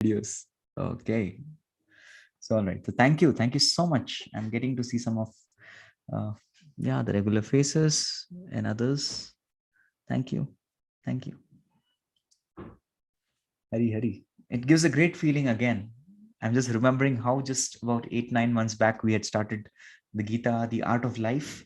videos. Okay. So all right. So thank you so much. I'm getting to see some of the regular faces and others. Thank you. Hari. It gives a great feeling again. I'm just remembering how just about 8-9 months back we had started the Gita, the art of life,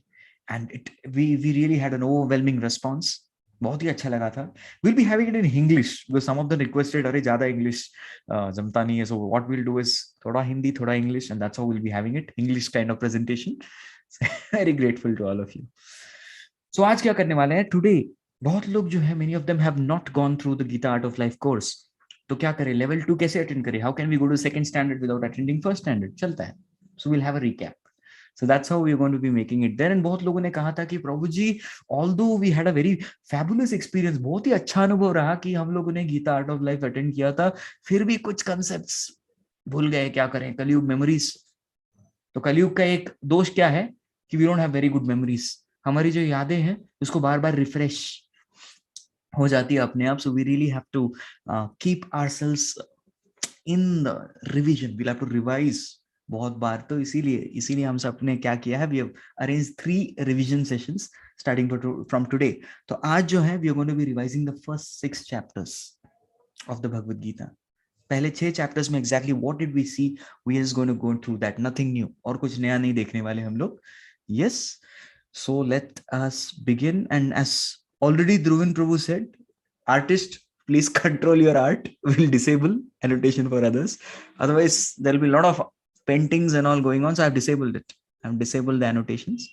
and we really had an overwhelming response. बहुत ही अच्छा लगा था. We'll be having it in English because some of them requested अरे ज़्यादा English जमता नहीं है. So what we'll do is थोड़ा Hindi, थोड़ा English, and that's how we'll be having it. English kind of presentation. Very grateful to all of you. So आज क्या करने वाले हैं? Today बहुत लोग जो है many of them have not gone through the Gita Art of Life course. तो क्या करें? Level 2 कैसे अटेंड करें? How can we go to second standard without attending first standard? चलता है. So we'll have a recap. So that's how we're going to be making it there. And बहुत लोगों ने कहा था कि प्रभु जी, although we had a very fabulous experience, बहुत ही अच्छा अनुभव रहा कि हम लोगों ने Gita art of life attend किया था, फिर भी कुछ कॉन्सेप्ट्स भूल गए. क्या करें? कलयुग मेमोरीज. तो कलयुग का एक दोष क्या है कि we don't have very good memories. हमारी जो यादें हैं उसको बार बार रिफ्रेश हो जाती है अपने आप. So we really have to keep ourselves in the revision. We'll have to revise बहुत बार. तो इसीलिए हम सब ने क्या किया है, we have arranged 3 revision sessions starting from today. तो आज जो है we are going to be revising the first 6 chapters of the Bhagavad Gita. पहले 6 chapters में exactly what did we see, we are just going to go through that. Nothing new. और कुछ नया नहीं देखने वाले हम लोग. Yes. So let us begin. And as already Dhruvan Prabhu said, artist, please control your art. We'll disable annotation for others. Otherwise, there'll be a lot of paintings and all going on. So I've disabled it. I've disabled the annotations.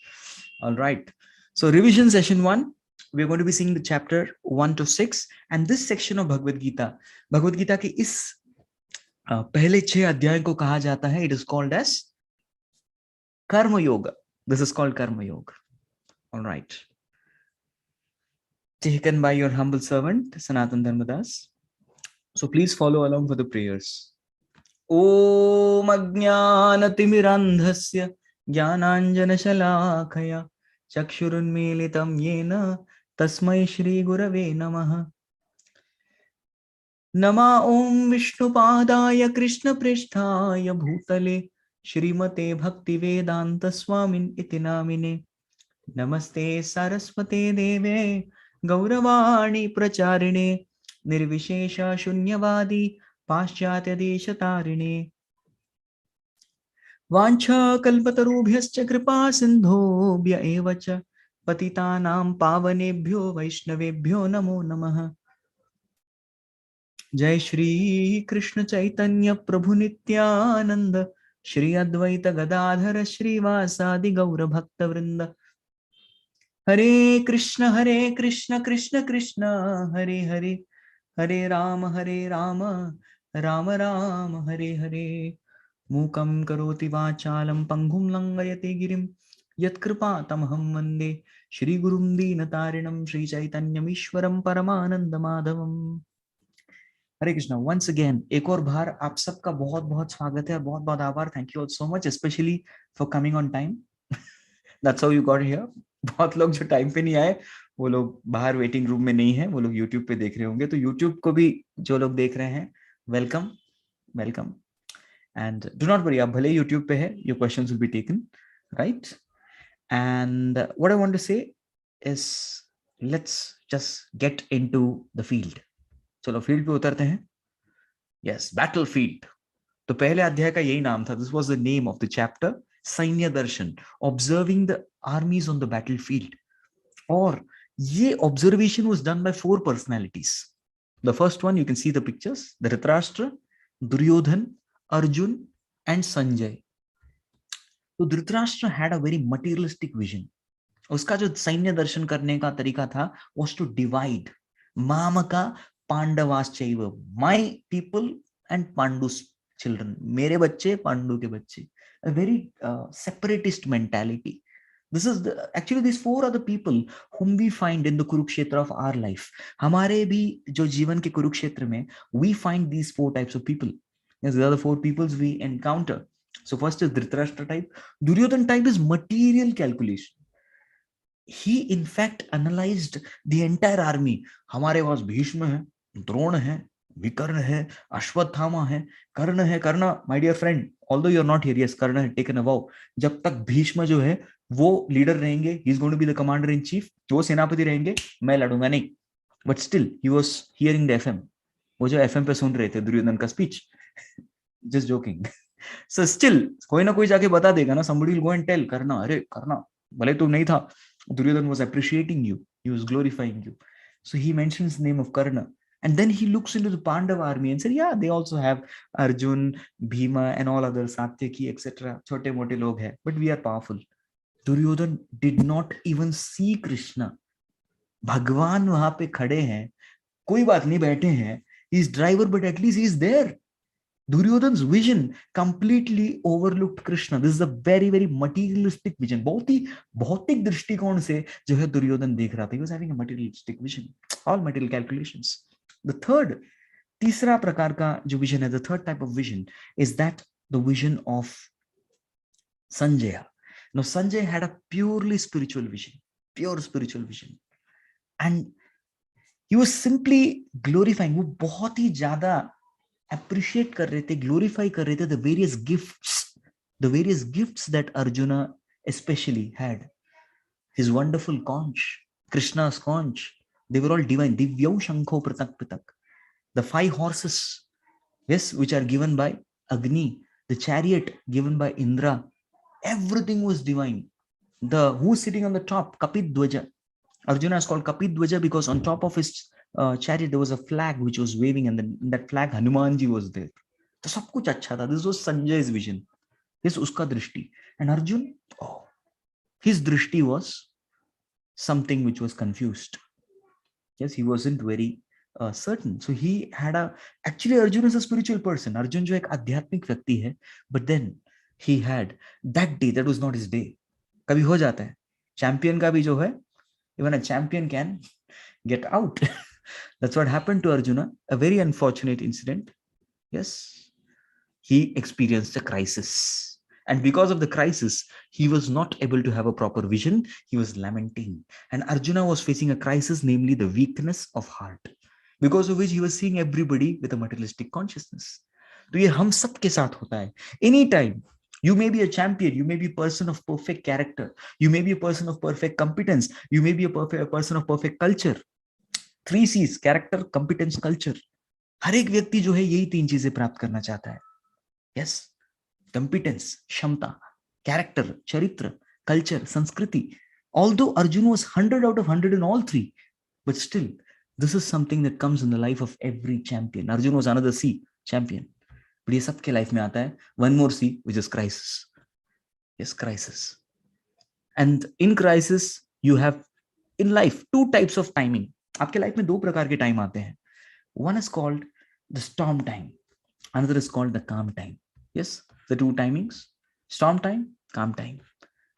All right. So revision session 1, we're going to be seeing the chapter 1 to 6. And this section of Bhagavad Gita के इस पहले 6 अध्याय को कहा जाता है, it is called as Karma Yoga. This is called Karma Yoga. All right. Taken by your humble servant, Sanatan Dharmadas. So please follow along for the prayers. Om Ajnanatimirandhasya Jnananjana Shalakaya Chakshurunmilitam Yena Tasmai Shri Gurave Namaha. Nama Om Vishnupadaya Krishna Pristhaya Bhutale Shrimate Bhakti Vedanta Swamin Iti Namine. Namaste Saraswate Deve Gauravani Pracharine Nirvishesha Shunyavadi Paschatya Deshatarine Vancha Kalpatarubhyascha Kripa Sindhobhya Evacha Patitanam Pavanebhyo Vaishnavebhyo Namo Namaha. Jai Shri Krishna Chaitanya Prabhu Nityananda Shri Advaita Gadadhara Shri Vasadi Gaura Bhakta Vrinda. Hare Krishna Krishna Krishna Hare Hare Hare Rama Rama Rama Hare Hare. Mukam karoti vachalam panghum langayate girim yat kripa tamaham vande Shri Gurum Dinatarinam Shri Chaitanyam Ishwaram Paramananda Madhavam. Hare Krishna. Once again, एक और बार आप सबका बहुत बहुत स्वागत है और बहुत बहुत आभार. Thank you all so much, especially for coming on time. That's how you got here. बहुत लोग जो टाइम पे नहीं आए वो लोग बाहर वेटिंग रूम में नहीं है, वो लोग यूट्यूब पे देख रहे होंगे. तो यूट्यूब को भी जो लोग देख रहे हैं, welcome and do not worry, आप भले यूट्यूब पे है, your questions will be taken, right. And what I want to say is let's just get into the field. चलो फील्ड पे उतरते हैं. Yes, battle field. तो पहले अध्याय का यही नाम था. This was the name of the chapter, सैन्य दर्शन, observing the armies on the battlefield. और ये observation was done by 4 personalities. The first one, you can see the pictures, Dhritarashtra, Duryodhana, Arjuna and Sanjaya. तो Dhritarashtra had a very materialistic vision. उसका जो सैन्य दर्शन करने का तरीका था वाज टू डिवाइड मामका पांडवाश्चैव, my people and Pandu's children, मेरे बच्चे पांडु के बच्चे. A very separatist mentality. Actually these 4 are the people whom we find in the Kurukshetra of our life. हमारे भी जो जीवन के कुरुक्षेत्र में we find these 4 types of people. Yes, these are the 4 peoples we encounter. So first is Dhritarashtra type. Duryodhan type is material calculation. He in fact analyzed the entire army. हमारे पास भीष्म है, द्रोण है, विकर्ण है, अश्वत्थामा है, कर्ण है. Karna, my dear friend, although you are not here, yes, Karna has taken अ वाव. जब तक भीष्म जो है वो लीडर रहेंगे, he is going to be the commander in chief, वो सेनापति रहेंगे, मैं लड़ूंगा नहीं. But still he was hearing the FM. वो जो एफएम पे सुन रहे थे दुर्योधन का speech. Just joking. So still कोई ना कोई जाके बता देगा ना, somebody will go and tell करना, अरे करना, भले तुम नहीं था, Duryodhan was appreciating you, he was glorifying you. So he mentions the name of Karna, and then he looks into the Pandava army and said, yeah, they also have Arjun, Bhima and all others, Satyaki, etc. छोटे मोटे लोग हैं, but we are powerful. Duryodhan did not even see Krishna. भगवान वहां पे खड़े हैं, कोई बात नहीं, बैठे हैं, he is driver but at least he is there. Duryodhan's vision completely overlooked Krishna. This is a very very materialistic vision. बहुत ही भौतिक दृष्टिकोण से जो है दुर्योधन देख रहा था. He was having a materialistic vision. All material calculations. The third, तीसरा प्रकार का जो vision है, the third type of vision is that the vision of Sanjaya. Now Sanjay had a purely spiritual vision, pure spiritual vision, and he was simply glorifying. वो बहुत ही ज्यादा appreciate कर रहे थे, glorify कर रहे थे the various gifts that Arjuna especially had. His wonderful conch, Krishna's conch, they were all divine. Divyau Shankho Pratak Pratak. The 5 horses, yes, which are given by Agni, the chariot given by Indra, everything was divine. The who's sitting on the top, Kapit Dwaja. Arjuna is called Kapit Dwaja because on top of his chariot there was a flag which was waving, and then in that flag Hanumanji was there. तो सब कुछ अच्छा था. This was Sanjay's vision. Yes, उसका दृष्टि. And Arjun, oh, his दृष्टि was something which was confused. Yes, he wasn't very certain. So he had actually Arjun is a spiritual person. Arjun जो एक आध्यात्मिक व्यक्ति है, but then he had that day, that was not his day. कभी हो जाता है. Champion का भी जो है, even a champion can get out. That's what happened to Arjuna. A very unfortunate incident. Yes, he experienced a crisis. And because of the crisis, he was not able to have a proper vision. He was lamenting. And Arjuna was facing a crisis, namely the weakness of heart, because of which he was seeing everybody with a materialistic consciousness. तो ये हम सब के साथ होता है. Anytime you may be a champion, you may be a person of perfect character, you may be a person of perfect competence, you may be a person of perfect culture. 3 C's, character, competence, culture. हर एक व्यक्ति जो है यही 3 चीजें प्राप्त करना चाहता है. Yes, competence, क्षमता, character, charitra, culture, संस्कृति. Although Arjuna was 100 out of 100 in all 3, but still, this is something that comes in the life of every champion. Arjuna was another C, champion. But ये सबके life में आता है. One more C, which is crisis. Yes, crisis. And in crisis, you have in life 2 types of timing. आपके life में 2 प्रकार के time आते हैं. One is called the storm time. Another is called the calm time. Yes, the 2 timings. Storm time, calm time.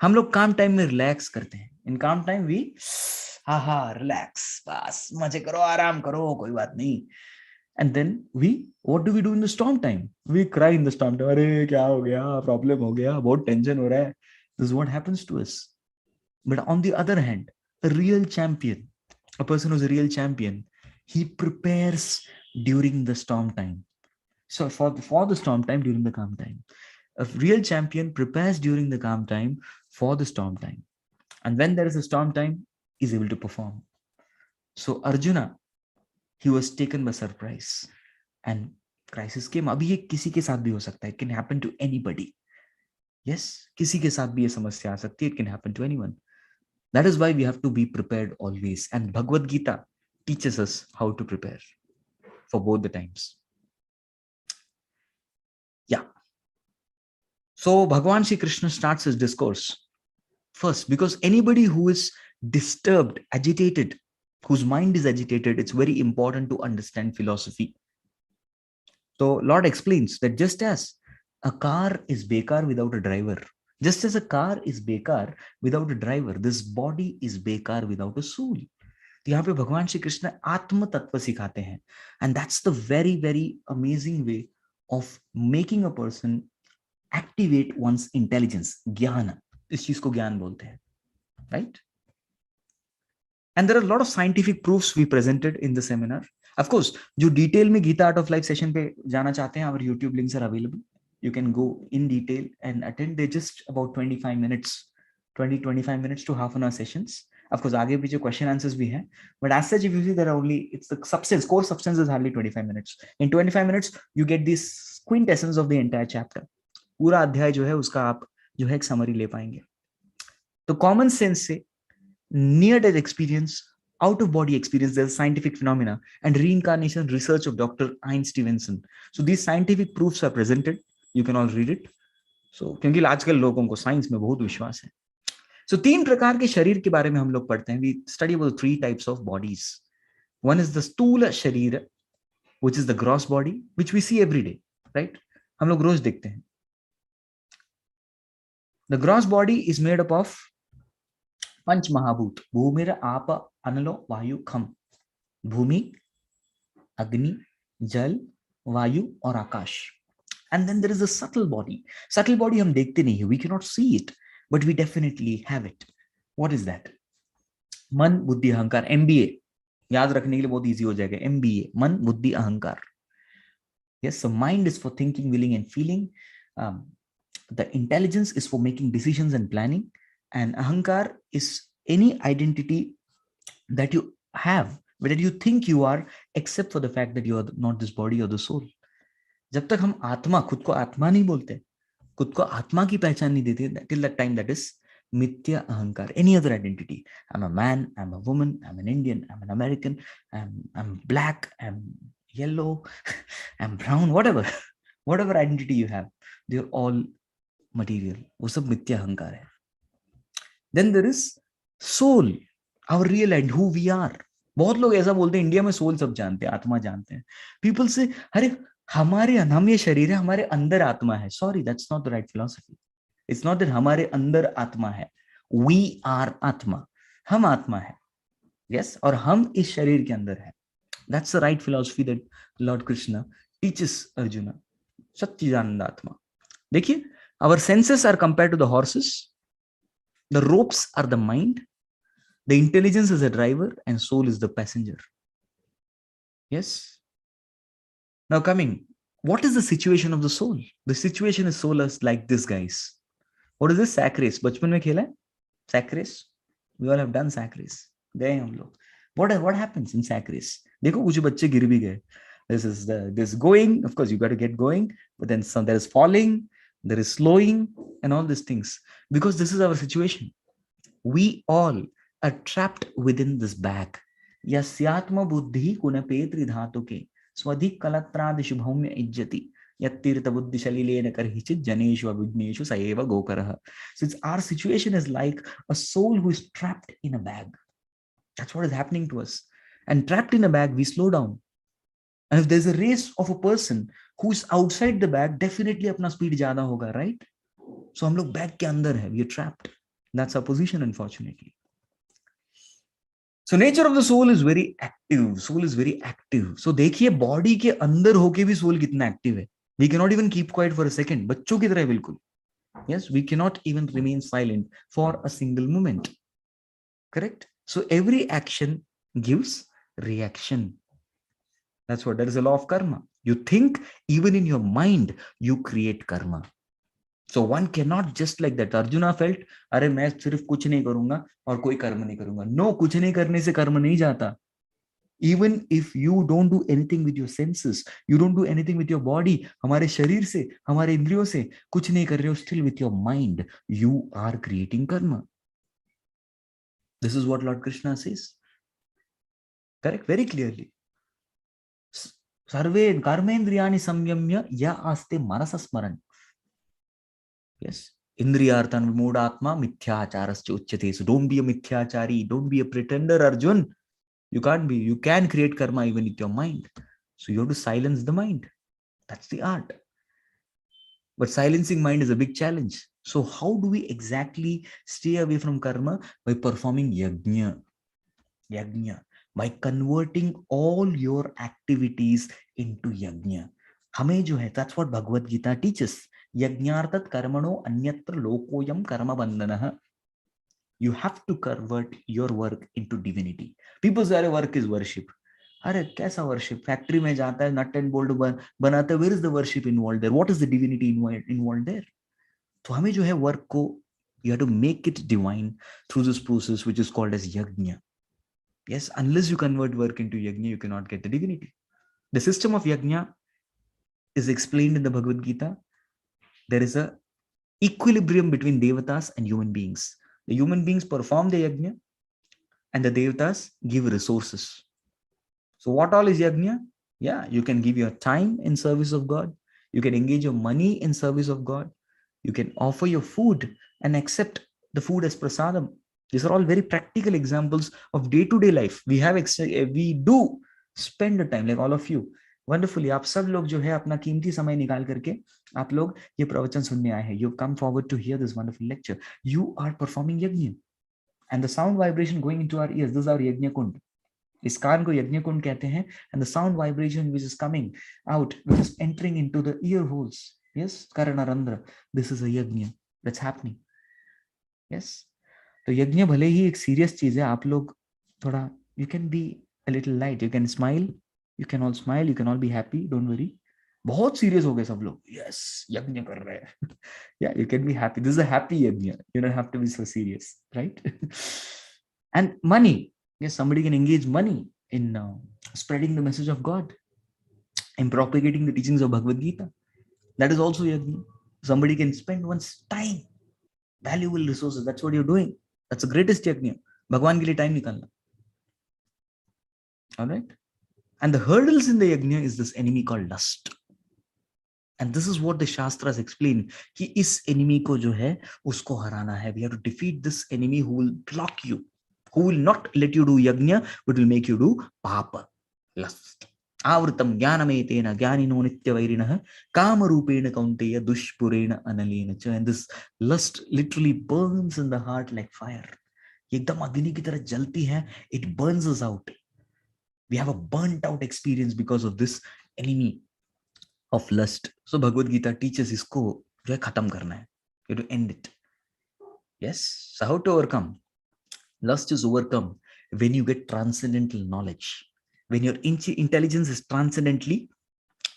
हम लोग calm time में relax करते हैं. In calm time we relax. बस मजे करो, आराम करो, कोई बात नहीं. And then what do we do in the storm time? We cry in the storm time. अरे क्या हो गया, problem हो गया, बहुत tension हो रहा है. This is what happens to us. But on the other hand, a real champion, a person who's a real champion, he prepares during the storm time. So for the storm time, during the calm time. A real champion prepares during the calm time for the storm time. And when there is a storm time, he's able to perform. So Arjuna, he was taken by surprise. And crisis came. अभी ये किसी के साथ भी हो सकता है. It can happen to anybody. Yes, किसी के साथ भी ये समस्या आ सकती है. It can happen to anyone. That is why we have to be prepared always. And Bhagavad Gita teaches us how to prepare for both the times. Yeah. So Bhagavan Shri Krishna starts his discourse first, because anybody who is disturbed, agitated, whose mind is agitated, it's very important to understand philosophy. So Lord explains that just as a car is bekar without a driver, just as a car is bekar without a driver, this body is bekar without a soul. तो यहाँ पे भगवान श्री कृष्ण आत्म तत्व सिखाते हैं. And that's the very, very amazing way of making a person activate one's intelligence. ज्ञान, इस चीज को ज्ञान बोलते हैं, right? And there are a lot of scientific proofs we presented in the seminar. Of course जो डिटेल में Gita art of life session पे जाना चाहते हैं, our YouTube links are available. You can go in detail and attend. They're just about 25 minutes, 20-25 minutes to half an hour sessions. Of course, आगे पीछे question answers भी हैं, but as such, if you see, there are only, it's the substance, core substance is hardly 25 minutes. In 25 minutes, you get this quintessence of the entire chapter. पूरा अध्याय जो है उसका आप जो है एक समरी ले पाएंगे. तो कॉमन सेंस से near death experience, out of body experience, there's scientific phenomena, and reincarnation research of Dr. Ian Stevenson. So these scientific proofs are presented. You can all read it. So क्योंकि आजकल लोगों को science में बहुत विश्वास है. So तीन प्रकार के शरीर के बारे में हम लोग पढ़ते हैं. We study about 3 types of bodies. One is the स्थूल शरीर, which is the gross body, which we see every day, right? हम लोग रोज देखते हैं. The gross body is made up of पंच महाभूत, भूमिर आप अनलो वायु खम. भूमि, अग्नि, जल, वायु और आकाश. And then there is a subtle body. Subtle body हम देखते नहीं है. We cannot see it, but we definitely have it. What is that? मन, बुद्धि, अहंकार. MBA याद रखने के लिए बहुत इजी हो जाएगा. MBA, मन, बुद्धि, अहंकार. Yes, so mind is for thinking, willing and feeling. The intelligence is for making decisions and planning. And ahankar is any identity that you have, but that you think you are, except for the fact that you are not this body or the soul. जब तक हम आत्मा, खुद को आत्मा नहीं बोलते, खुद को आत्मा की पहचान नहीं देते, till that time that is mithya ahankar. Any other identity. I'm a man, I'm a woman, I'm an Indian, I'm an American, I'm black, I'm yellow, I'm brown, whatever identity you have, they're all material. वो सब मिथ्या अहंकार है. Then there is soul, our real and who we are. बहुत लोग ऐसा बोलते हैं, इंडिया में सोल सब जानते हैं, आत्मा जानते हैं. People say, अरे हमारे, हम ये शरीर है, हमारे अंदर आत्मा है. Sorry, that's not the right philosophy. It's not that हमारे अंदर आत्मा है. We are आत्मा. हम आत्मा है. Yes, और हम इस शरीर के अंदर है. That's the right philosophy that Lord Krishna teaches Arjuna. सच्चिदानंद आत्मा. देखिए, our senses are compared to the horses. The ropes are the mind, the intelligence is the driver, and soul is the passenger. Yes. Now coming, what is the situation of the soul? The situation is soul is like this, guys. What is this? Sack race. Bachpan mein khela hai? Sack race. We all have done sack race. Gaye hum log. What happens in sack race? देखो कुछ बच्चे गिर भी गए. This going. Of course, you got to get going, but then there is falling. There is slowing and all these things, because this is our situation. We all are trapped within this bag. Yasyatma buddhi kunapetri dhatuke swadhik kalatradi shubhaumya ijjati yattirtha buddhi shalilena karhichit janeshu abhigneshu saeva gokaraha. So it's, our situation is like a soul who is trapped in a bag. That's what is happening to us. And trapped in a bag, we slow down. And if there's a race of a person who's outside the bag, definitely अपना speed ज़्यादा होगा, right? So हम लोग bag के अंदर है, we are trapped. That's our position, unfortunately. So nature of the soul is very active. Soul is very active. So देखिए body के अंदर होके भी soul कितना active है. We cannot even keep quiet for a second. बच्चों की तरह बिल्कुल. Yes, we cannot even remain silent for a single moment. Correct? So every action gives reaction. That's what, that is a law of karma. You think, even in your mind, you create karma. So one cannot just like that. Arjuna felt, अरे मैं सिर्फ कुछ नहीं करूंगा और कोई कर्म नहीं करूंगा. No, कुछ नहीं करने से कर्म नहीं जाता. Even if you don't do anything with your senses, you don't do anything with your body, हमारे शरीर से, हमारे इंद्रियों से कुछ नहीं कर रहे हो, still with your mind, you are creating karma. This is what Lord Krishna says. Correct? Very clearly. सर्वे कर्मेन्द्रियाणि संयम्य या आस्ते मनस स्मरण. Yes. Indriyarthan vimudatma mithyacharascha uchyate. So don't be a mithyachari. Don't be a pretender, Arjun. You can't be. You can create karma even with your mind. So you have to silence the mind. That's the art. But silencing mind is a big challenge. So how do we exactly stay away from karma? By performing yagna. Yagna. By converting all your activities into yagna. हमें जो है, that's what Bhagavad Gita teaches. Yajnartat karmano anyatra lokoyam karma bandhanah. You have to convert your work into divinity. People say work is worship. अरे कैसा worship, factory में जाता है nut and bolt बनाता है, where is the worship involve there, what is the divinity involve there? तो हमें जो है वर्क को, you have to make it divine through this process which is called as yajna. Yes, unless you convert work into yajna, you cannot get the divinity. The system of yajna is explained in the Bhagavad Gita. There is a equilibrium between devatas and human beings. The human beings perform the yajna and the devatas give resources. So what all is yajna? Yeah, you can give your time in service of God. You can engage your money in service of God. You can offer your food and accept the food as prasadam. These are all very practical examples of day-to-day life. We do spend the time, like all of you. Wonderfully, आप सब लोग जो है अपना कीमती समय निकाल करके आप लोग ये प्रवचन सुनने आए हैं. You come forward to hear this wonderful lecture. You are performing yajna, and the sound vibration going into our ears, this is our yajna kund. इस कान को यज्ञ कुंड कहते हैं. And the sound vibration which is coming out, which is entering into the ear holes, yes, karanarandra, this is a yajna that's happening. Yes, तो यज्ञ भले ही एक serious चीज है, आप लोग थोड़ा, you can be a little light, you can smile, you can all smile, you can all be happy, don't worry. बहुत सीरियस हो गए सब लोग, यस यज्ञ कर रहे हैं. Yeah, you can be happy, this is a happy yajna, you don't have to be so serious, right? And money, yes, somebody can engage money in spreading the message of God, in propagating the teachings of Bhagavad Gita. That is also yajna. Somebody can spend one's time, valuable resources, that's what you're doing. That's the greatest yajna. Bhagwan ke liye time nikalna. All right? And the hurdles in the yajna is this enemy called lust. And this is what the Shastras explain, कि इस enemy को जो है उसको हराना है. We have to defeat this enemy who will block you, who will not let you do yajna, but will make you do papa, lust. आवृतम ज्ञानमेतेन ज्ञानिनो नित्यवैरिणः कामरूपेण कौन्तेय दुष्पुरेण अनलेन च. And this lust literally burns in the heart like fire. एकदम अग्नि की तरह जलती है. It burns us out. We have a burnt out experience because of this enemy of lust. So Bhagavad Gita teaches इसको जो है खत्म करना है. You have to end it. Yes. So how to overcome? Lust is overcome when you get transcendental knowledge. When your intelligence is transcendently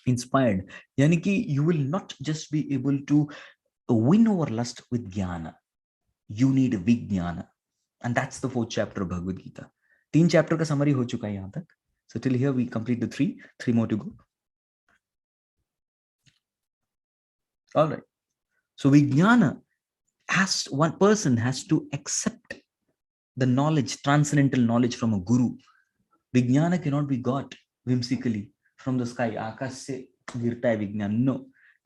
inspired. यानी कि you will not just be able to win over lust with jnana. You need vijnana. And that's the 4th chapter of Bhagavad Gita. 3 chapter का summary हो चुका है यहाँ तक. So till here we complete the 3 more to go. All right. So vijnana, has one person has to accept the knowledge, transcendental knowledge from a guru. Vijnana cannot be got whimsically from the sky. आकाश से गिरता है विज्ञान. No.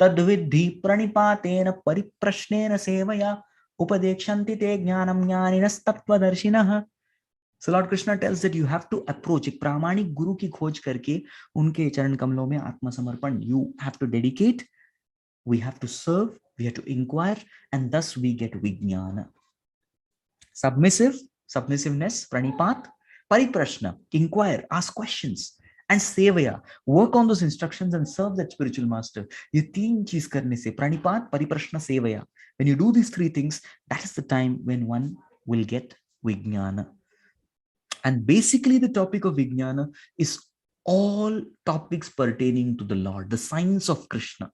तद्विद्धि प्रणिपातेन परिप्रश्नेन सेवया उपदेक्षन्ति ते ज्ञानं ज्ञानिनस्तत्त्वदर्शिनः. So Lord Krishna tells that you have to approach एक प्रामाणिक गुरु की खोज करके उनके चरण कमलों में आत्मसमर्पण. You have to dedicate, we have to serve, we have to inquire, and thus we get vijnana. Submissiveness, pranipat, pariprashna, inquire, ask questions, and sevaya, work on those instructions and serve that spiritual master. ये 3 चीज करने से, pranipat, pariprashna, sevaya, when you do these 3 things, that is the time when one will get vijnana. And basically the topic of vijnana is all topics pertaining to the Lord, the science of Krishna.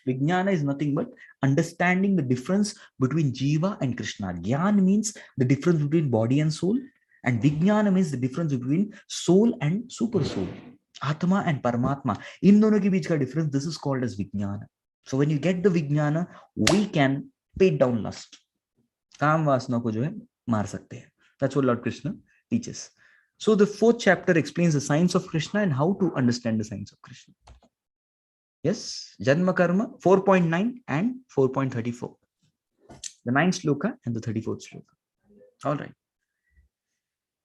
Vijnana is nothing but understanding the difference between Jiva and Krishna. Gyan means the difference between body and soul, and Vijnana means the difference between soul and super soul, Atma and Paramatma. In दोनों के बीच का difference, this is called as Vijnana. So when you get the Vijnana, we can pay down lust. काम वासना को जो है मार सकते हैं. That's what Lord Krishna teaches. So the 4th chapter explains the science of Krishna and how to understand the science of Krishna. Yes, Janma Karma 4.9 and 4.34. The 9th sloka and the 34th sloka. All right.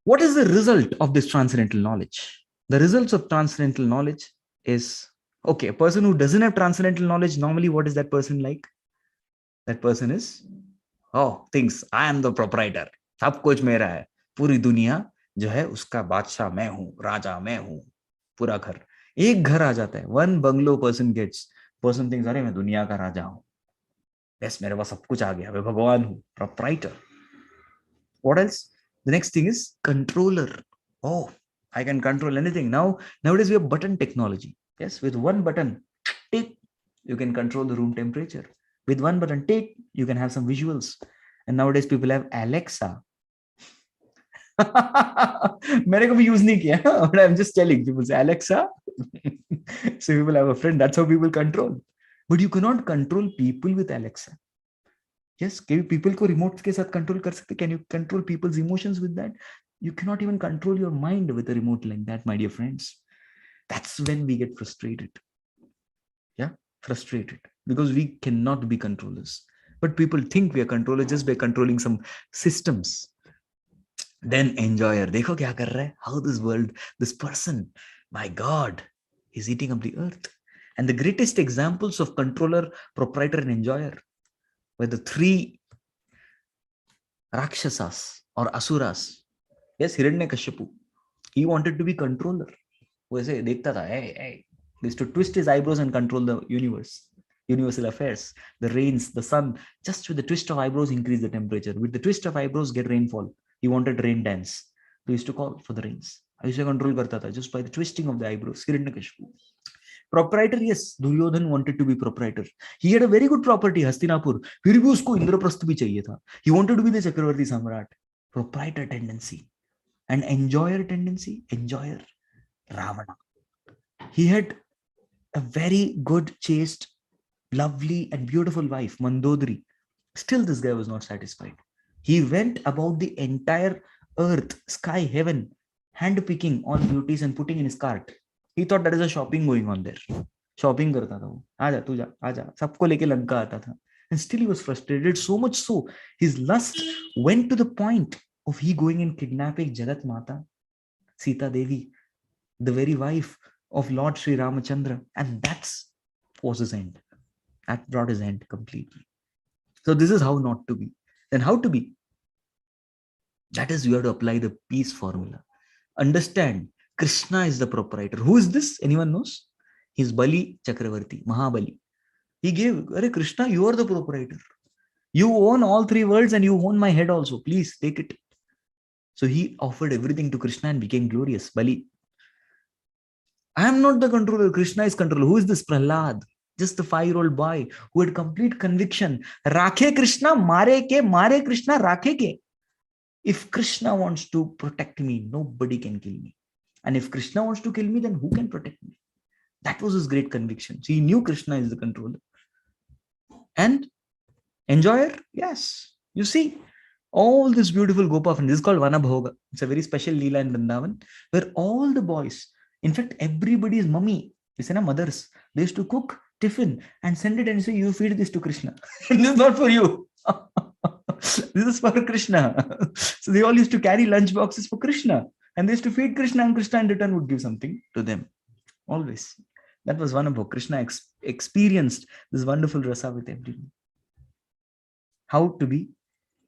What is the result of this transcendental knowledge? The results of transcendental knowledge is, okay, a person who doesn't have transcendental knowledge, normally what is that person like? That person is, oh, thinks I am the proprietor. सब कुछ मेरा है. पूरी दुनिया जो है उसका बादशाह मैं हूँ, राजा मैं हूँ, पूरा घर. एक घर आ जाता है, one bungalow person gets, person thinks अरे मैं दुनिया का राजा हूं, बस मेरे पास सब कुछ आ गया, मैं भगवान हूं, proprietor. What else? The next thing is controller. Oh, I can control anything. Nowadays we have button technology. Yes, with one button, tick, you can control the room temperature. With one button, tick, you can have some visuals. And nowadays people have Alexa. मैंने कभी use नहीं किया, but I'm just telling people say Alexa. So people have a friend. That's how people control. But you cannot control people with Alexa. Yes, can you people को remote के साथ control कर सकते? Can you control people's emotions with that? You cannot even control your mind with a remote like that, my dear friends. That's when we get frustrated. Yeah, frustrated because we cannot be controllers. But people think we are controllers just by controlling some systems. Then enjoyer, देखो क्या कर रहा है? How this world, this person, my God, is eating up the earth. And the greatest examples of controller, proprietor, and enjoyer were the three Rakshasas or Asuras. Yes, Hiranyakashipu. He wanted to be controller. वैसे देखता था, hey, he used to twist his eyebrows and control the universe, universal affairs, the rains, the sun. Just with the twist of eyebrows, increase the temperature. With the twist of eyebrows, get rainfall. He wanted rain dance. He used to call for the rains. I used to control करता था just by the twisting of the eyebrows. Hiranyakashipu. Proprietor, yes, Duryodhan wanted to be proprietor. He had a very good property, Hastinapur. फिर भी उसको इंद्रप्रस्थ भी चाहिए था. He wanted to be the Chakravarti Samrat. Proprietor tendency. And enjoyer tendency, enjoyer, Ravana. He had a very good, chaste, lovely and beautiful wife, Mandodari. Still, this guy was not satisfied. He went about the entire earth, sky, heaven, hand-picking all beauties and putting in his cart. He thought that is a shopping going on there. Shopping करता था वो. आजा तू जा, आजा. सबको लेके लंका आता था. And still he was frustrated, so much so his lust went to the point of he going and kidnapping Jagat Mata, Sita Devi, the very wife of Lord Sri Ramachandra, and that was his end. That brought his end completely. So this is how not to be. Then how to be? That is, you have to apply the peace formula. Understand, Krishna is the proprietor. Who is this? Anyone knows? He's Bali Chakravarti, Mahabali. He gave, Krishna, you are the proprietor. You own all three worlds and you own my head also. Please take it. So he offered everything to Krishna and became glorious. Bali. I am not the controller. Krishna is controller. Who is this Prahlad? Just the 5-year-old boy who had complete conviction. Rakhe Krishna, mare Krishna, rakhe ke. If Krishna wants to protect me, nobody can kill me. And if Krishna wants to kill me, then who can protect me? That was his great conviction. So he knew Krishna is the controller. And enjoyer? Yes. You see, all this beautiful Gopa, this is called Vanabhoga. It's a very special Leela in Vrindavan, where all the boys, in fact, everybody's mummy, mothers, they used to cook tiffin and send it and say, you feed this to Krishna. This is not for you. This is for Krishna. So they all used to carry lunch boxes for Krishna. And they used to feed Krishna, and Krishna in return would give something to them. Always. That was Vanabhoga. Krishna experienced this wonderful rasa with everyone. How to be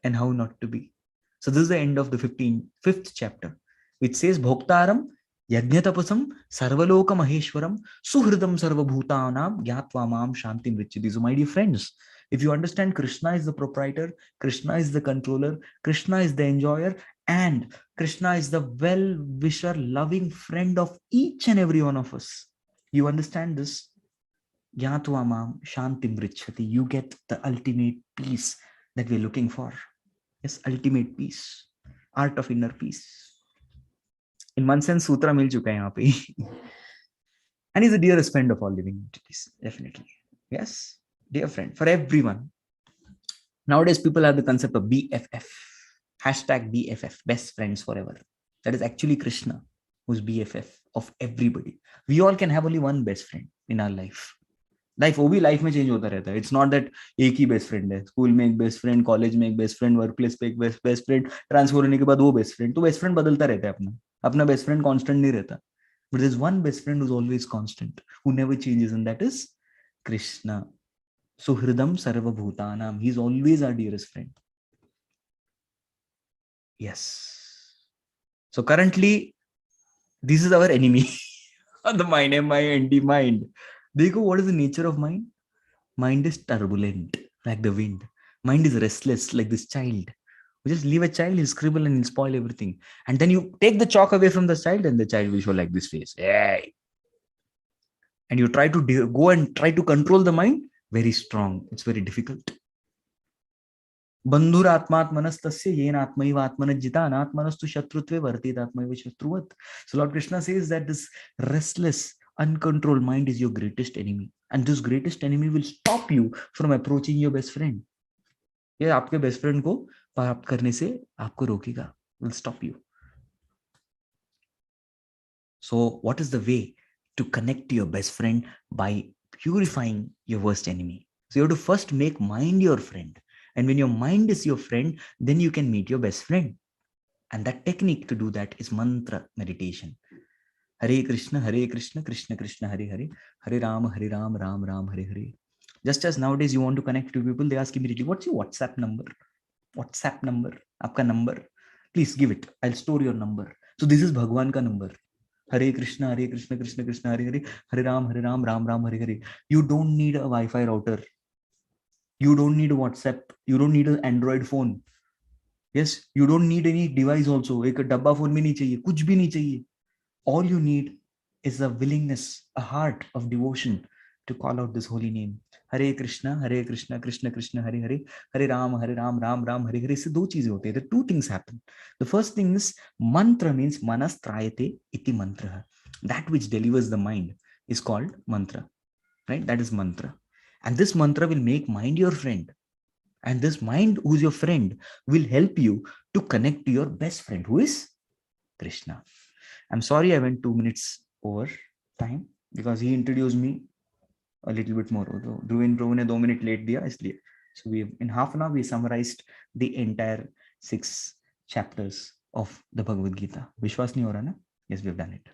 and how not to be. So this is the end of the 5th chapter, which says, Bhoktaram Yagnatapasam Sarvaloka Maheshwaram Suhridam Sarvabhutanam Gyatva Mam Shantim Richidi. So my dear friends, if you understand Krishna is the proprietor, Krishna is the controller, Krishna is the enjoyer, and Krishna is the well-wisher, loving friend of each and every one of us. You understand this? Gyatva Mam Shantim Richati. You get the ultimate peace that we're looking for. Yes, ultimate peace. Art of inner peace. In one sense, Sutra mil chuka hai yahan pe. And he's the dearest friend of all living entities. Definitely. Yes, dear friend for everyone. Nowadays, people have the concept of BFF. Hashtag BFF, best friends forever. That is actually Krishna, who's BFF of everybody. We all can have only one best friend in our life. Life वो भी life में change होता रहता है. It's not that एक ही best friend है. School में एक बेस्ट फ्रेंड, कॉलेज में एक बेस्ट फ्रेंड, वर्क प्लेस पे एक बेस्ट फ्रेंड, ट्रांसफर होने के बाद वो बेस्ट फ्रेंड. तो बेस्ट फ्रेंड बदलता रहता है. अपना बेस्ट फ्रेंड कांस्टेंट नहीं रहता. But there is one best friend who is always constant, who never changes, and that is Krishna. सुहृदम सर्वभूतानाम. He is always our dearest friend. Yes. So currently, this is our enemy. The mind, M-I-N-D, mind. Dekho, what is the nature of mind? Mind is turbulent, like the wind. Mind is restless, like this child You just leave a child, he'll scribble and he'll spoil everything. And then you take the chalk away from the child and the child will show like this face. Hey. And you try to go and try to control the mind. Very strong. It's very difficult. बंधुर आत्मात्मनस्तस्य येन आत्मैव आत्मनज्जिता अनात्मनस्तु शत्रुत्वे वर्तेत आत्मैव शत्रुवत्. So Lord Krishna says that this restless, uncontrolled mind is your greatest enemy. And this greatest enemy will stop you from approaching your best friend. ये आपके best friend को प्राप्त करने से आपको रोकेगा, will stop you. So what is the way to connect to your best friend? By purifying your worst enemy. So you have to first make mind your friend. And when your mind is your friend, then you can meet your best friend. And that technique to do that is mantra meditation. Hare Krishna, Krishna Krishna, Hare Hare, Hare Ram, Ram Ram, Hare Hare. Just as nowadays you want to connect to people, they ask immediately, what's your WhatsApp number? WhatsApp number, आपका number. Please give it. I'll store your number. So this is Bhagwan ka number. Hare Krishna, Krishna Krishna, Hare Hare, Hare Ram, Ram Ram, Hare Hare. You don't need a Wi-Fi router. You don't need a WhatsApp. You don't need an Android phone. Yes, you don't need any device also. एक डब्बा phone भी नहीं चाहिए, कुछ भी नहीं चाहिए. All you need is a willingness, a heart of devotion to call out this holy name. Hare Krishna, Krishna Krishna, Hare Hare, Hare Ram, Ram Ram, Hare Hare. इससे दो चीजें होती है. The two things happen. The first thing is mantra means manas trayate iti mantra. That which delivers the mind is called mantra, right? That is mantra. And this mantra will make mind your friend. And this mind, who's your friend, will help you to connect to your best friend, who is Krishna. I'm sorry I went 2 minutes over time because he introduced me a little bit more. Dhruvin Prabhu ne 2 minutes late diya, isliye. So we, in half an hour, we summarized the entire 6 chapters of the Bhagavad Gita. Vishwas nahi ho raha na? Yes, we've done it.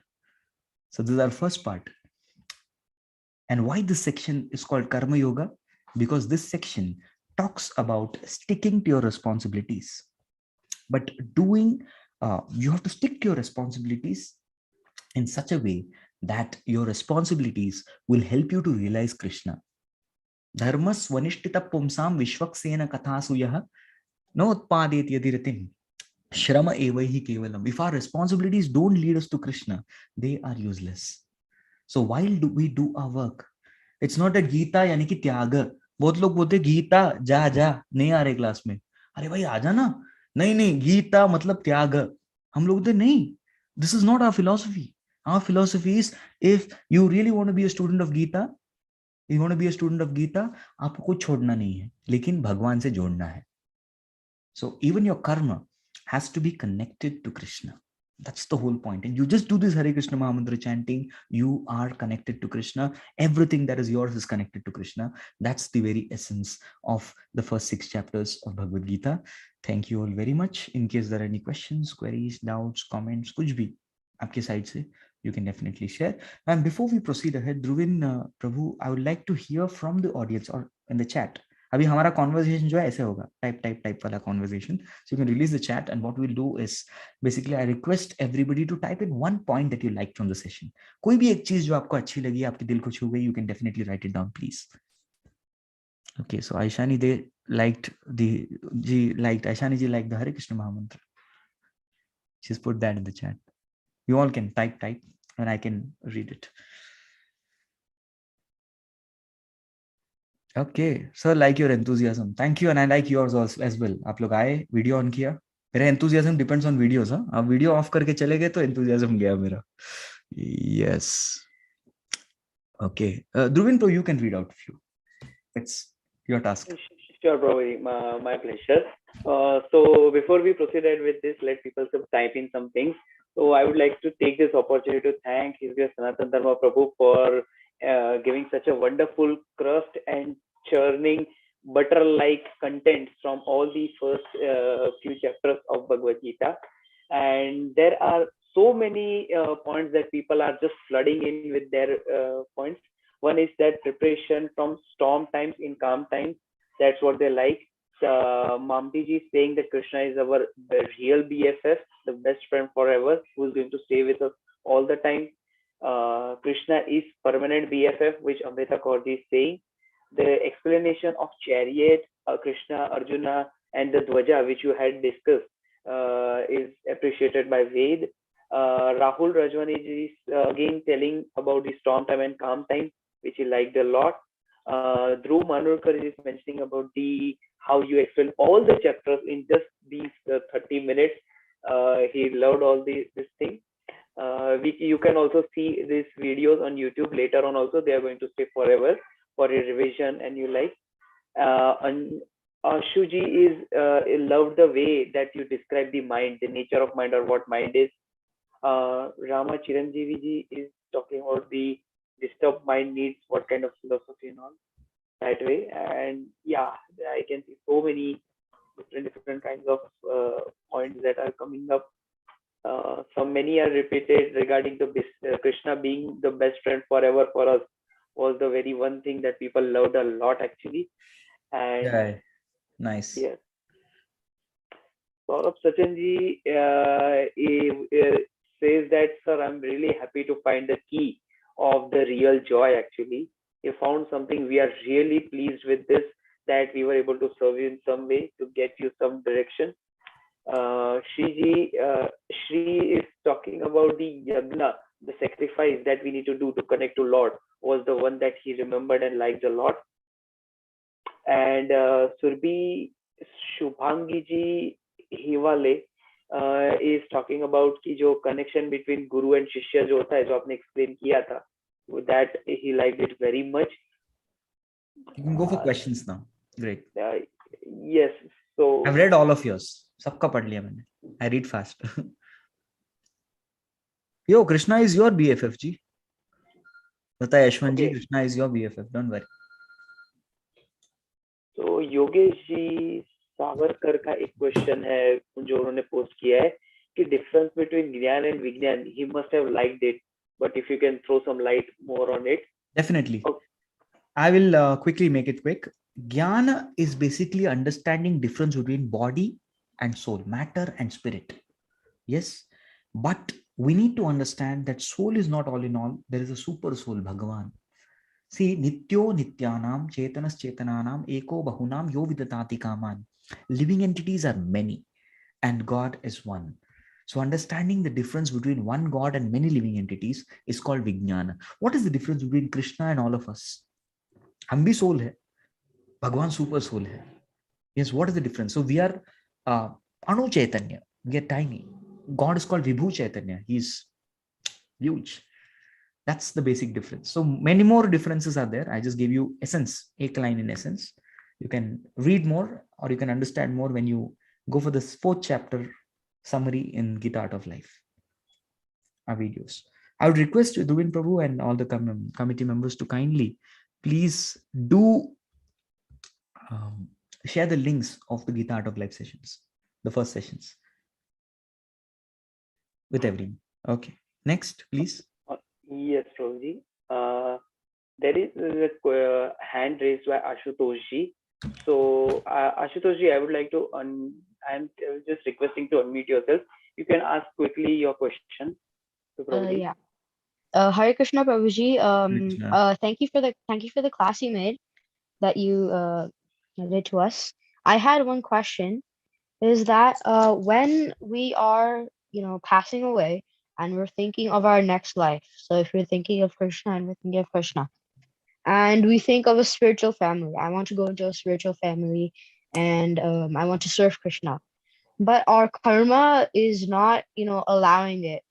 So this is our first part. And why this section is called Karma Yoga? Because this section talks about sticking to your responsibilities. But doing, you have to stick to your responsibilities in such a way that your responsibilities will help you to realize Krishna. Dharma swanishtita pumsam vishwaksena kathasuyah no utpadet yadiratim shrama evaihi kevalam. If our responsibilities don't lead us to Krishna, they are useless. So while we do our work, it's not that Gita यानी कि त्याग. बहुत लोग बोलते गीता जा नहीं आ रहे class में. अरे भाई आजा ना. नहीं गीता मतलब त्याग. हम लोग बोलते नहीं. This is not our philosophy. Our philosophy is, if you really want to be a student of Gita, आपको कुछ छोड़ना नहीं है, लेकिन भगवान से जोड़ना है. So even your karma has to be connected to Krishna. That's the whole point. And you just do this Hare Krishna Mahamantra chanting, you are connected to Krishna. Everything that is yours is connected to Krishna. That's the very essence of the first 6 chapters of Bhagavad Gita. Thank you all very much. In case there are any questions, queries, doubts, comments, kuch bhi aapke side se, you can definitely share. And before we proceed ahead, Dhruvin Prabhu, I would like to hear from the audience or in the chat. अभी हमारा conversation जो है ऐसे होगा, type वाला conversation. So you can release the chat and what we will do is basically I request everybody to type in one point that you like from the session. कोई भी एक चीज जो आपको अच्छी लगी, आपके दिल को छू गई, you can definitely write it down please. Okay, so Aishani they liked Aishani ji liked the Hare Krishna Mahamantra. She's put that in the chat. You all can type and I can read it. Okay, sir, like your enthusiasm. Thank you, and I like yours also as well. आप लोग आए, video on किया. मेरा enthusiasm depends on videos. हाँ, आप video of करके चले गए तो enthusiasm गया मेरा. Yes. Okay, Dhruvin, you can read out a few. It's your task. Sure, bro. My pleasure. So before we proceed with this, let people type in some things. So I would like to take this opportunity to thank His Grace Sanatana Dharma Prabhu for giving such a wonderful crust and churning butter-like content from all the first few chapters of Bhagavad Gita. And there are so many points that people are just flooding in with their points. One is that preparation from storm times in calm times. That's what they like. Mamti ji saying that Krishna is our real BFF, the best friend forever, who is going to stay with us all the time. Krishna is permanent BFF, which Amrita Kaur ji is saying. The explanation of chariot, Krishna, Arjuna and the Dwaja, which you had discussed, is appreciated by Ved. Rahul Rajwani is again telling about the storm time and calm time, which he liked a lot. Dhruv Manurkar is mentioning about the how you explain all the chapters in just these 30 minutes. He loved all this thing. You can also see these videos on YouTube later on. Also, they are going to stay forever for a revision, and you like. And Shuji is loved the way that you describe the mind, the nature of mind, or what mind is. Rama Chiranjeevi ji is talking about the disturbed mind needs what kind of philosophy and all that way. And yeah, I can see so many different kinds of points that are coming up. Some many are repeated regarding the Krishna being the best friend forever for us was the very one thing that people loved a lot actually. And Yeah, nice. yes, Saurabh Sachinji says that, sir, I'm really happy to find the key of the real joy actually. He found something. We are really pleased with this, that we were able to serve you in some way to get you some direction. Shri is talking about the yagna, the sacrifice that we need to do to connect to Lord, was the one that he remembered and liked a lot. And Surbi Shubhangi ji Hiwale is talking about कि जो connection between guru and शिष्य जो होता है जो आपने explain किया था, that he liked it very much. You can go for questions now. Great. Yes, so I've read all of yours. सबका पढ़ लिया मैंने. I read fast. Yo, Krishna is your BFF जी. बताया यशवंत जी, okay. Krishna is your BFF. Don't worry. तो योगेश जी सावरकर का एक question है जो उन्होंने पोस्ट किया है कि difference between gyan and vigyan. He must have liked it, but if you can throw some light more on it. Definitely. Okay. I will quickly make it quick. Jnana is basically understanding difference between body and soul, matter and spirit. Yes, but we need to understand that soul is not all in all. There is a super soul, Bhagavan. See, nityo nityanam chetanas chetananam eko bahunam yo vidatati kaman. Living entities are many and God is one. So understanding the difference between one God and many living entities is called Vijnana. What is the difference between Krishna and all of us? हम भी soul है, भगवान super soul है. Yes, what is the difference? So we are Anu Chaitanya, we are tiny. God is called Vibhu Chaitanya, he's huge. That's the basic difference. So many more differences are there. I just gave you essence, a line in essence. You can read more or you can understand more when you go for this 4th chapter summary in Gita Art of Life, our videos. I would request Duvin Prabhu and all the committee members to kindly please do share the links of the Gita Art of Life sessions, the first sessions with everyone. Okay, next please. Yes, Prabhuji. There is a hand raised by Ashutosh ji. So Ashutosh ji, I would like to I'm just requesting to unmute yourself. You can ask quickly your question to Prabhuji. Yeah. Hare Krishna, Prabhuji. Thank you for the class you made, that you did to us. I had one question. Is that when we are, passing away and we're thinking of our next life. So if we're thinking of Krishna and we're thinking of Krishna, and we think of a spiritual family, I want to go into a spiritual family, and I want to serve Krishna, but our karma is not, allowing it.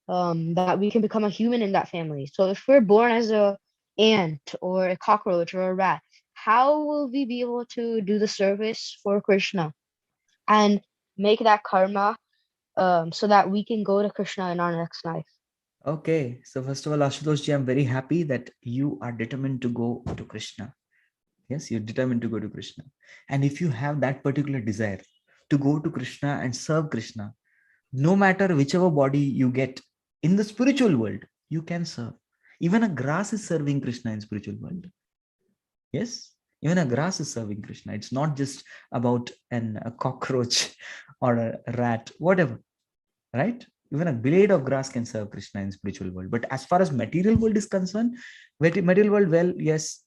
That we can become a human in that family. So if we're born as a ant or a cockroach or a rat, how will we be able to do the service for Krishna and make that karma so that we can go to Krishna in our next life? Okay, so first of all, Ashutosh ji, I'm very happy that you are determined to go to Krishna. Yes, you're determined to go to Krishna. And if you have that particular desire to go to Krishna and serve Krishna, no matter whichever body you get in the spiritual world, you can serve. Even a grass is serving Krishna in spiritual world. Yes, even a grass is serving Krishna. It's not just about a cockroach or a rat, whatever, right? Even a blade of grass can serve Krishna in spiritual world. But as far as material world is concerned, material world, well, yes,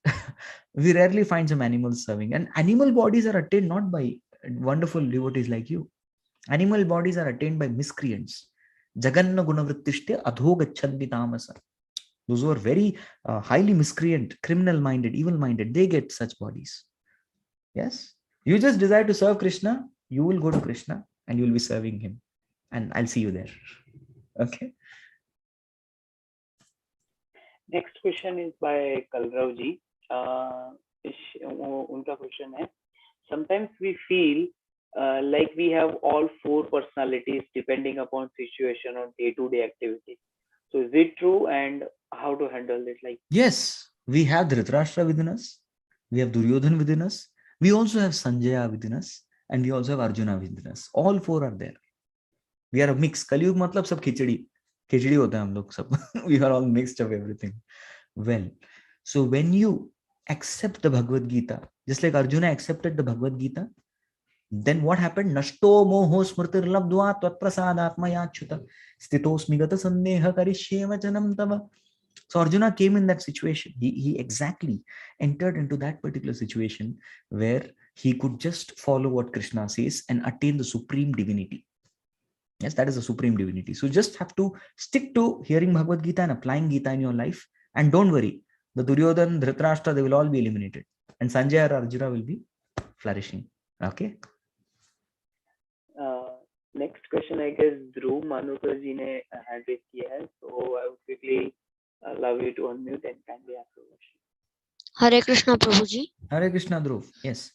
we rarely find some animals serving. And animal bodies are attained not by wonderful devotees like you. Animal bodies are attained by miscreants. Jaganna gunavrittishte adhogachanti tamasa. Those who are very highly miscreant, criminal-minded, evil-minded, they get such bodies. Yes? You just desire to serve Krishna, you will go to Krishna and you will be serving him. And I'll see you there. Okay? Next question is by Kalrav ji. उनका question है, sometimes we feel like we have all 4 personalities depending upon situation or day-to-day activities. So is it true, and how to handle it? Like, yes, we have Dhritarashtra within us, we have Duryodhan within us, we also have Sanjaya within us, and we also have Arjuna within us. All 4 are there. We are a mix. Kaliyug matlab sab khichdi होता है हम लोग सब. We are all mixed of everything. Well, so when you accept the Bhagavad Gita, just like Arjuna accepted the Bhagavad Gita, then what happened? Nashto moho smritir labdva tvatprasadatmayachyuta stitosmi gata sandeha karishyem vachanam tava. So Arjuna came in that situation. He exactly entered into that particular situation where he could just follow what Krishna says and attain the supreme divinity. Yes, that is the supreme divinity. So you just have to stick to hearing Bhagavad Gita and applying Gita in your life. And don't worry, the Duryodhan, Dhritarashtra, they will all be eliminated. And Sanjaya or Arjuna will be flourishing. Okay? Next question, I guess, Dhruv Manukar ji ne hand raise kiya hai. So I would quickly allow you to unmute and kindly ask the question. Hare Krishna, Prabhuji. Hare Krishna, Dhruv. Yes.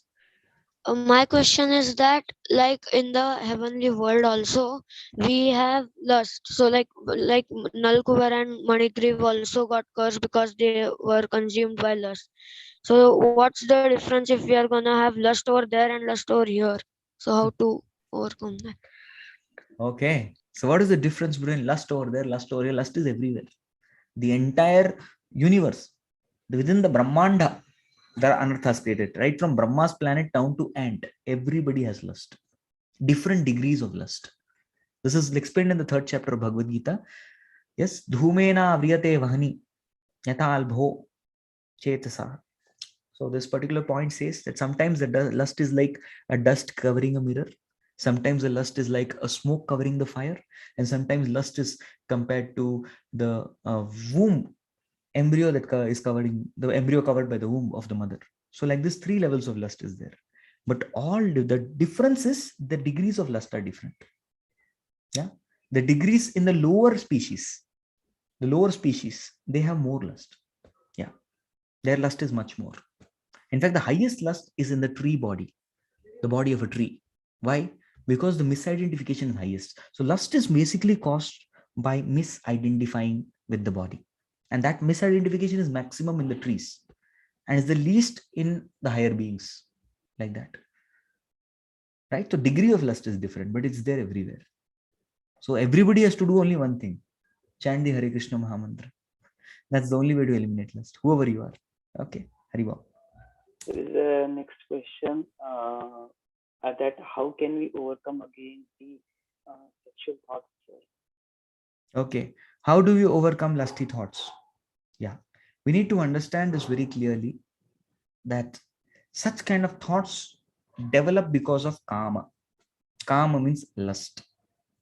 My question is that, like in the heavenly world also, we have lust. So like Nalkubar and Manigriv also got cursed because they were consumed by lust. So what's the difference if we are gonna have lust over there and lust over here? So how to overcome that? Okay. So what is the difference between lust over there, lust over here? Lust is everywhere. The entire universe, within the Brahmanda, there are anarthas created. Right from Brahma's planet down to ant, everybody has lust. Different degrees of lust. This is explained in the 3rd chapter of Bhagavad Gita. Yes, dhumena vriyate vahani yata albho chetasa. So this particular point says that sometimes the lust is like a dust covering a mirror. Sometimes the lust is like a smoke covering the fire. And sometimes lust is compared to the womb embryo that is covering the embryo covered by the womb of the mother. So like this 3 levels of lust is there. But all the difference is the degrees of lust are different. Yeah. The degrees in the lower species, they have more lust. Yeah. Their lust is much more. In fact, the highest lust is in the tree body, the body of a tree. Why? Because the misidentification is highest. So lust is basically caused by misidentifying with the body. And that misidentification is maximum in the trees and is the least in the higher beings, like that. Right? So degree of lust is different, but it's there everywhere. So everybody has to do only one thing. Chant the Hare Krishna Mahamantra. That's the only way to eliminate lust, whoever you are. Okay. Haribol. There is a next question. That how can we overcome against the sexual thoughts? Okay. How do we overcome lusty thoughts? Yeah. We need to understand this very clearly, that such kind of thoughts develop because of kama. Kama means lust.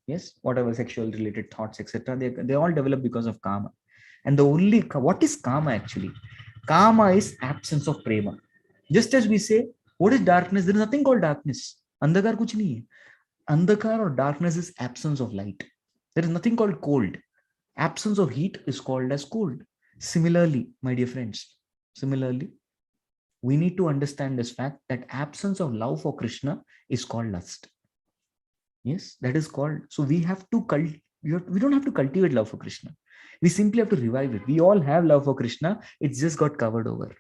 Yes, whatever sexual related thoughts, etc. They all develop because of kama. And what is kama actually? Kama is absence of prema. Just as we say, what is darkness? There is nothing called darkness. Andhakar kuch nahi hai. Andhakar or darkness is absence of light. There is nothing called cold. Absence of heat is called as cold. Similarly, my dear friends, we need to understand this fact that absence of love for Krishna is called lust. Yes, that is called. So we have to we don't have to cultivate love for Krishna. We simply have to revive it. We all have love for Krishna. It's just got covered over.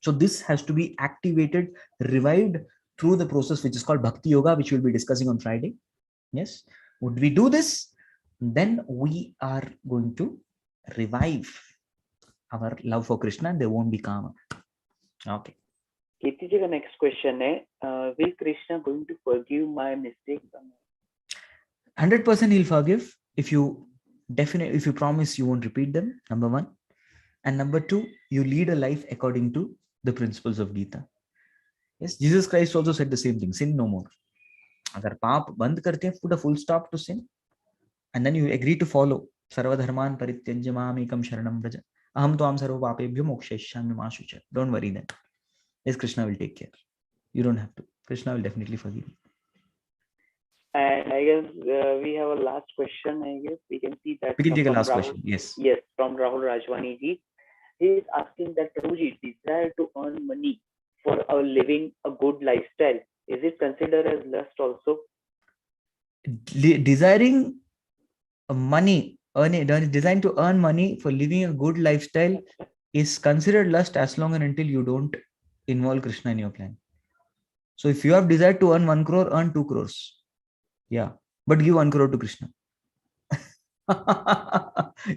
So this has to be activated, revived through the process which is called Bhakti Yoga, which we'll be discussing on Friday. Yes. Would we do this? Then we are going to revive our love for Krishna and there won't be karma. Okay. Kirti ji, the next question is, will Krishna going to forgive my mistakes? 100% he'll forgive if you promise you won't repeat them, number 1. And number 2, you lead a life according to the principles of Gita. Yes, Jesus Christ also said the same thing. Sin no more. अगर पाप बंद करते हैं, put a full stop to sin, and then you agree to follow. सर्वधर्मान परित्यज्य मामेकं शरणं व्रज अहं त्वां सर्वपापेभ्यो मोक्षयिष्यामि मा शुचः. Don't worry then. Yes, Krishna will take care. You don't have to. Krishna will definitely forgive you. And I guess we have a last question. I guess we can see that We can take a from last Rahul. question. Yes. Yes, from Rahul Rajwani ji. He is asking that Prabhuji, desire to earn money for living a good lifestyle, is it considered as lust also? Desiring money, designed to earn money for living a good lifestyle is considered lust as long and until you don't involve Krishna in your plan. So if you have desired to earn 1 crore, earn 2 crores. Yeah, but give 1 crore to Krishna.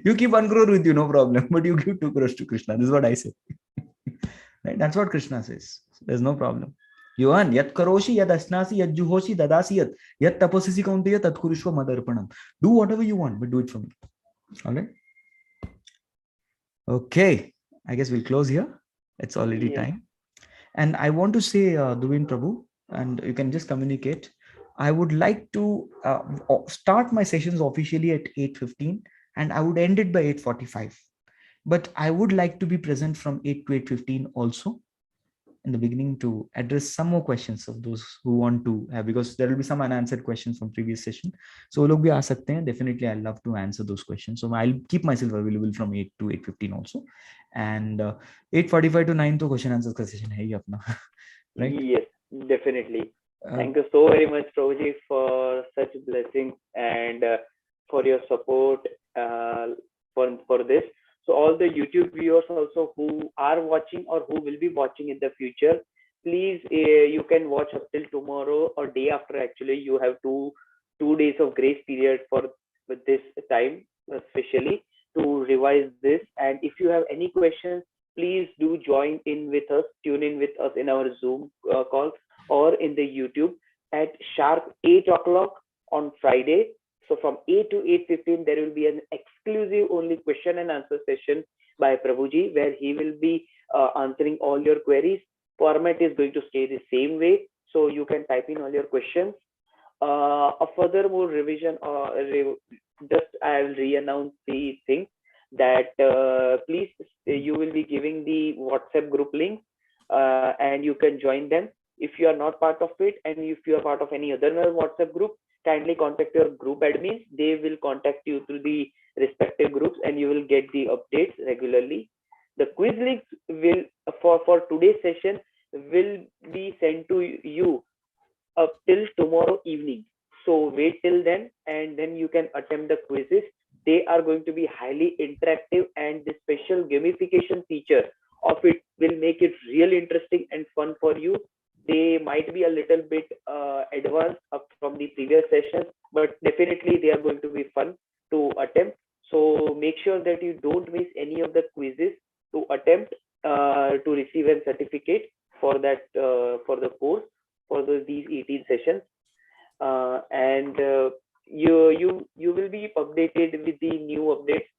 You keep 1 crore with you, no problem, but you give 2 crores to Krishna. This is what I say. Right? That's what Krishna says. There's no problem. You earn yat karoshi, yat asnasi, yat juhoshi, dadasi yat taposisi kaunteya tat kurushva madarpanam. Do whatever you want, but do it for me. All right. Okay. I guess we'll close here. It's already time. And I want to say, Duvin Prabhu, and you can just communicate. I would like to start my sessions officially at 8:15 and I would end it by 8:45. But I would like to be present from 8 to 8:15 also in the beginning to address some more questions of those who want to have, because there will be some unanswered questions from previous session. So log bhi aa sakte hain. Definitely I'll love to answer those questions. So I'll keep myself available from 8 to 8:15 also. And 8:45 to 9 to question answers ka session hai hi apna. Right? Yes, definitely. Thank you so very much, Prabhuji, for such blessings and for your support for this. So all the YouTube viewers also who are watching or who will be watching in the future, please you can watch up till tomorrow or day after. Actually, you have two days of grace period for this time, especially to revise this. And if you have any questions, please do join in with us, tune in with us in our Zoom calls or in the YouTube at sharp 8 o'clock on Friday. So from 8 to 8:15, there will be an exclusive only question and answer session by Prabhuji, where he will be answering all your queries. Format is going to stay the same way, so you can type in all your questions. A furthermore revision, just I'll re-announce the thing that please you will be giving the WhatsApp group link and you can join them. If you are not part of it and if you are part of any other WhatsApp group, kindly contact your group admins. They will contact you through the respective groups and you will get the updates regularly. The quiz links will for today's session will be sent to you up till tomorrow evening. So wait till then and then you can attempt the quizzes. They are going to be highly interactive and the special gamification feature of it will make it really interesting and fun for you. They might be a little bit advanced up from the previous sessions, but definitely they are going to be fun to attempt. So make sure that you don't miss any of the quizzes to attempt to receive a certificate for that for the course for these 18 sessions. And you will be updated with the new updates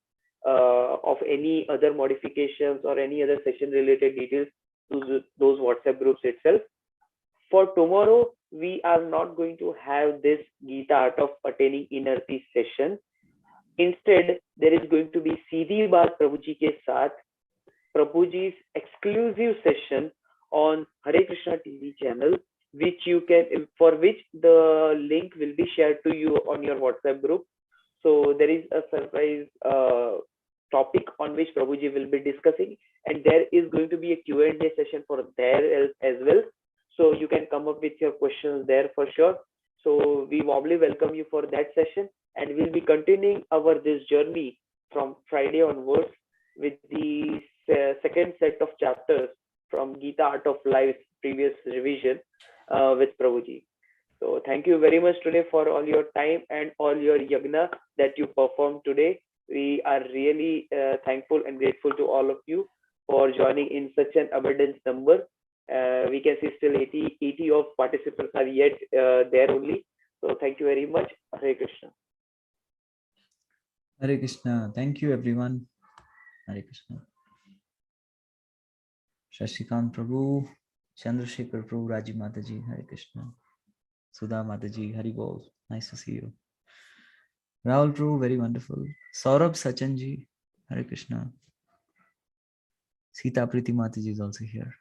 of any other modifications or any other session related details to those WhatsApp groups itself. For tomorrow, we are not going to have this Gita Art of Attaining Inner Peace session. Instead, there is going to be Seedhi Baat Prabhuji ke Saath, Prabhuji's exclusive session on Hare Krishna TV channel, which you can, for which the link will be shared to you on your WhatsApp group. So there is a surprise topic on which Prabhuji will be discussing, and there is going to be a Q&A session for there as well. So you can come up with your questions there for sure. So we warmly welcome you for that session, and we'll be continuing our this journey from Friday onwards with the second set of chapters from Gita Art of Life previous revision with Prabhuji. So thank you very much today for all your time and all your yagna that you performed today. We are really thankful and grateful to all of you for joining in such an abundant number. We can see still 80 of participants are yet there only. So thank you very much. Hare Krishna. Hare Krishna. Thank you, everyone. Hare Krishna. Shashikant Prabhu. Chandrasekhar Prabhu, Raji Mataji, Hare Krishna. Sudha Mataji, Hari Bol. Nice to see you. Rahul Prabhu, very wonderful. Saurabh Sachanji, Hare Krishna. Sita Priti Mataji is also here.